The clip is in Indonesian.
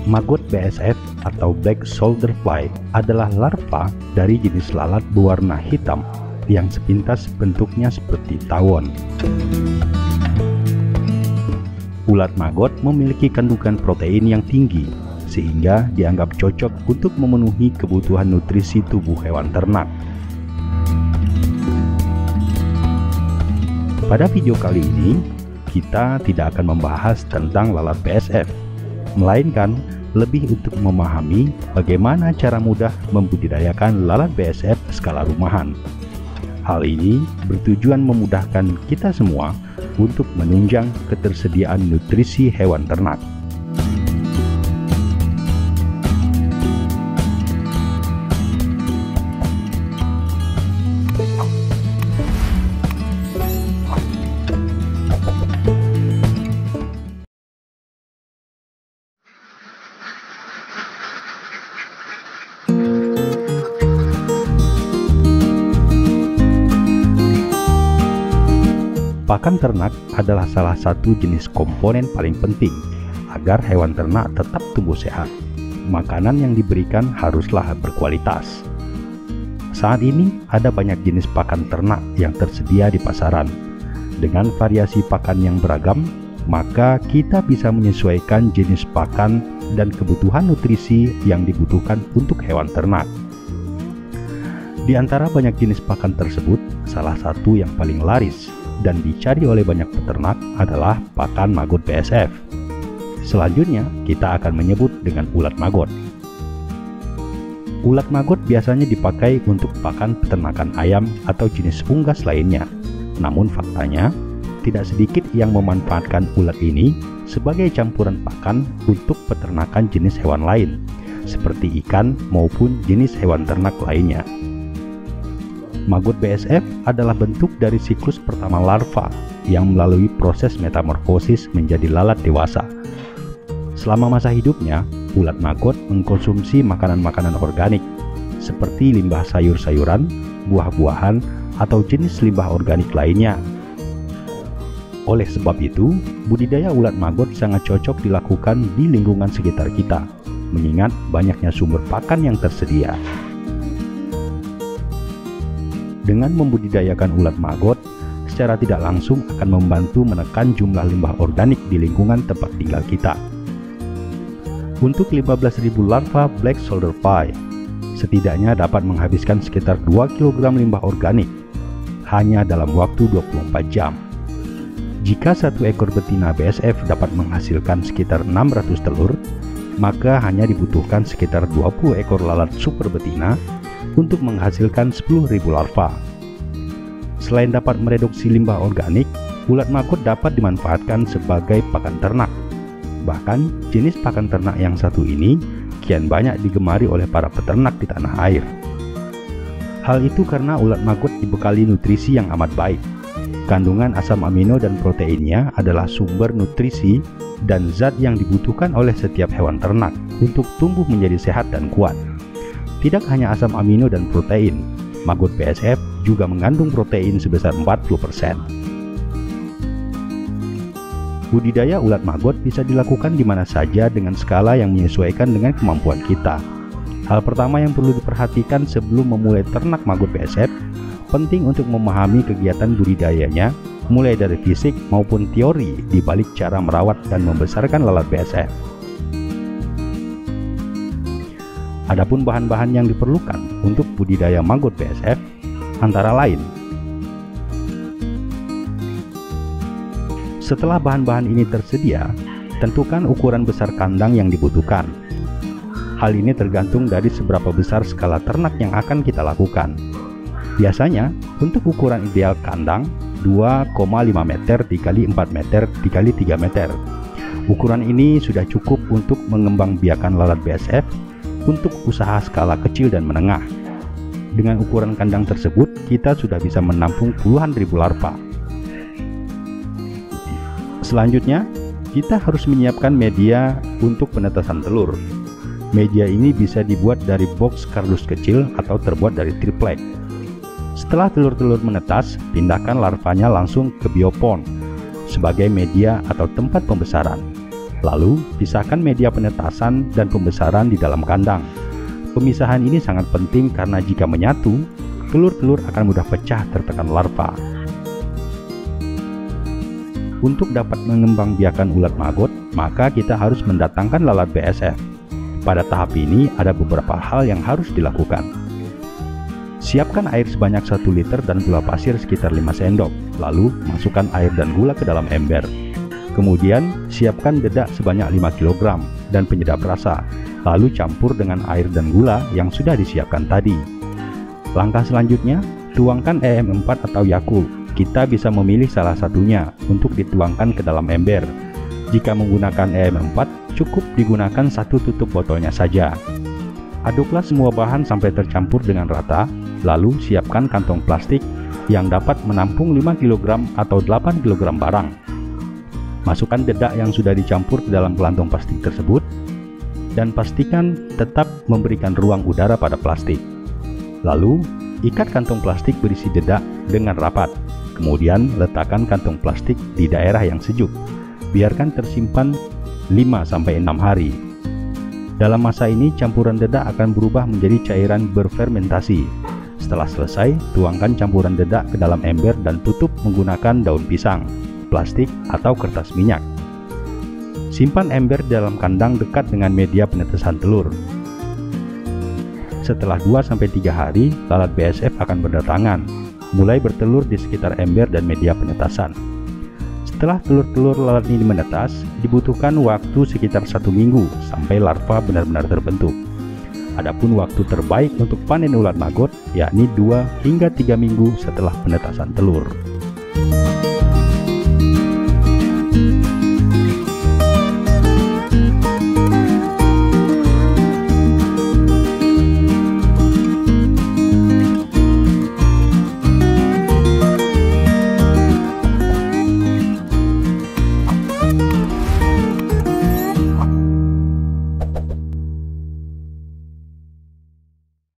Maggot BSF atau Black Soldier Fly adalah larva dari jenis lalat berwarna hitam yang sepintas bentuknya seperti tawon. Ulat maggot memiliki kandungan protein yang tinggi sehingga dianggap cocok untuk memenuhi kebutuhan nutrisi tubuh hewan ternak. Pada video kali ini, kita tidak akan membahas tentang lalat BSF, melainkan lebih untuk memahami bagaimana cara mudah membudidayakan lalat BSF skala rumahan. Hal ini bertujuan memudahkan kita semua untuk menunjang ketersediaan nutrisi hewan ternak. Pakan ternak adalah salah satu jenis komponen paling penting agar hewan ternak tetap tumbuh sehat. Makanan yang diberikan haruslah berkualitas. Saat ini ada banyak jenis pakan ternak yang tersedia di pasaran. Dengan variasi pakan yang beragam, maka kita bisa menyesuaikan jenis pakan dan kebutuhan nutrisi yang dibutuhkan untuk hewan ternak. Di antara banyak jenis pakan tersebut, salah satu yang paling laris dan dicari oleh banyak peternak adalah pakan maggot BSF. Selanjutnya, kita akan menyebut dengan ulat maggot. Ulat maggot biasanya dipakai untuk pakan peternakan ayam atau jenis unggas lainnya. Namun faktanya, tidak sedikit yang memanfaatkan ulat ini sebagai campuran pakan untuk peternakan jenis hewan lain, seperti ikan maupun jenis hewan ternak lainnya. Maggot BSF adalah bentuk dari siklus pertama larva yang melalui proses metamorfosis menjadi lalat dewasa. Selama masa hidupnya, ulat maggot mengkonsumsi makanan-makanan organik seperti limbah sayur-sayuran, buah-buahan, atau jenis limbah organik lainnya. Oleh sebab itu, budidaya ulat maggot sangat cocok dilakukan di lingkungan sekitar kita, mengingat banyaknya sumber pakan yang tersedia. Dengan membudidayakan ulat maggot, secara tidak langsung akan membantu menekan jumlah limbah organik di lingkungan tempat tinggal kita. Untuk 15.000 larva Black Soldier Fly, setidaknya dapat menghabiskan sekitar 2 kg limbah organik hanya dalam waktu 24 jam. Jika satu ekor betina BSF dapat menghasilkan sekitar 600 telur, maka hanya dibutuhkan sekitar 20 ekor lalat super betina untuk menghasilkan 10.000 larva. Selain dapat mereduksi limbah organik, ulat maggot dapat dimanfaatkan sebagai pakan ternak. Bahkan, jenis pakan ternak yang satu ini kian banyak digemari oleh para peternak di tanah air. Hal itu karena ulat maggot dibekali nutrisi yang amat baik. Kandungan asam amino dan proteinnya adalah sumber nutrisi dan zat yang dibutuhkan oleh setiap hewan ternak untuk tumbuh menjadi sehat dan kuat. Tidak hanya asam amino dan protein, maggot BSF juga mengandung protein sebesar 40%. Budidaya ulat maggot bisa dilakukan di mana saja dengan skala yang menyesuaikan dengan kemampuan kita. Hal pertama yang perlu diperhatikan sebelum memulai ternak maggot BSF, penting untuk memahami kegiatan budidayanya, mulai dari fisik maupun teori di balik cara merawat dan membesarkan lalat BSF. Adapun bahan-bahan yang diperlukan untuk budidaya maggot BSF antara lain: setelah bahan-bahan ini tersedia, tentukan ukuran besar kandang yang dibutuhkan. Hal ini tergantung dari seberapa besar skala ternak yang akan kita lakukan. Biasanya, untuk ukuran ideal kandang 2,5 meter x 4 meter x 3 meter. Ukuran ini sudah cukup untuk mengembangbiakan lalat BSF untuk usaha skala kecil dan menengah. Dengan ukuran kandang tersebut, kita sudah bisa menampung puluhan ribu larva. Selanjutnya, kita harus menyiapkan media untuk penetasan telur. Media ini bisa dibuat dari box kardus kecil atau terbuat dari triplek. Setelah telur-telur menetas, pindahkan larvanya langsung ke biopon. sebagai media atau tempat pembesaran. Lalu, pisahkan media penetasan dan pembesaran di dalam kandang. Pemisahan ini sangat penting karena jika menyatu, telur-telur akan mudah pecah tertekan larva. Untuk dapat mengembangbiakan ulat maggot, maka kita harus mendatangkan lalat BSF. Pada tahap ini ada beberapa hal yang harus dilakukan. Siapkan air sebanyak 1 liter dan gula pasir sekitar 5 sendok. Lalu masukkan air dan gula ke dalam ember. Kemudian siapkan dedak sebanyak 5 kg dan penyedap rasa. Lalu campur dengan air dan gula yang sudah disiapkan tadi. Langkah selanjutnya, tuangkan EM4 atau Yakult. Kita bisa memilih salah satunya untuk dituangkan ke dalam ember. Jika menggunakan EM4, cukup digunakan 1 tutup botolnya saja. Aduklah semua bahan sampai tercampur dengan rata, lalu siapkan kantong plastik yang dapat menampung 5 kg atau 8 kg barang. Masukkan dedak yang sudah dicampur ke dalam kantong plastik tersebut, dan pastikan tetap memberikan ruang udara pada plastik. Lalu, ikat kantong plastik berisi dedak dengan rapat. Kemudian letakkan kantong plastik di daerah yang sejuk. Biarkan tersimpan 5-6 hari. Dalam masa ini campuran dedak akan berubah menjadi cairan berfermentasi. Setelah selesai, tuangkan campuran dedak ke dalam ember dan tutup menggunakan daun pisang, plastik, atau kertas minyak. Simpan ember dalam kandang dekat dengan media penetesan telur. Setelah 2-3 hari, lalat BSF akan berdatangan, mulai bertelur di sekitar ember dan media penetasan. Setelah telur-telur lalat ini menetas, dibutuhkan waktu sekitar 1 minggu sampai larva benar-benar terbentuk. Adapun waktu terbaik untuk panen ulat maggot yakni 2 hingga 3 minggu setelah penetasan telur.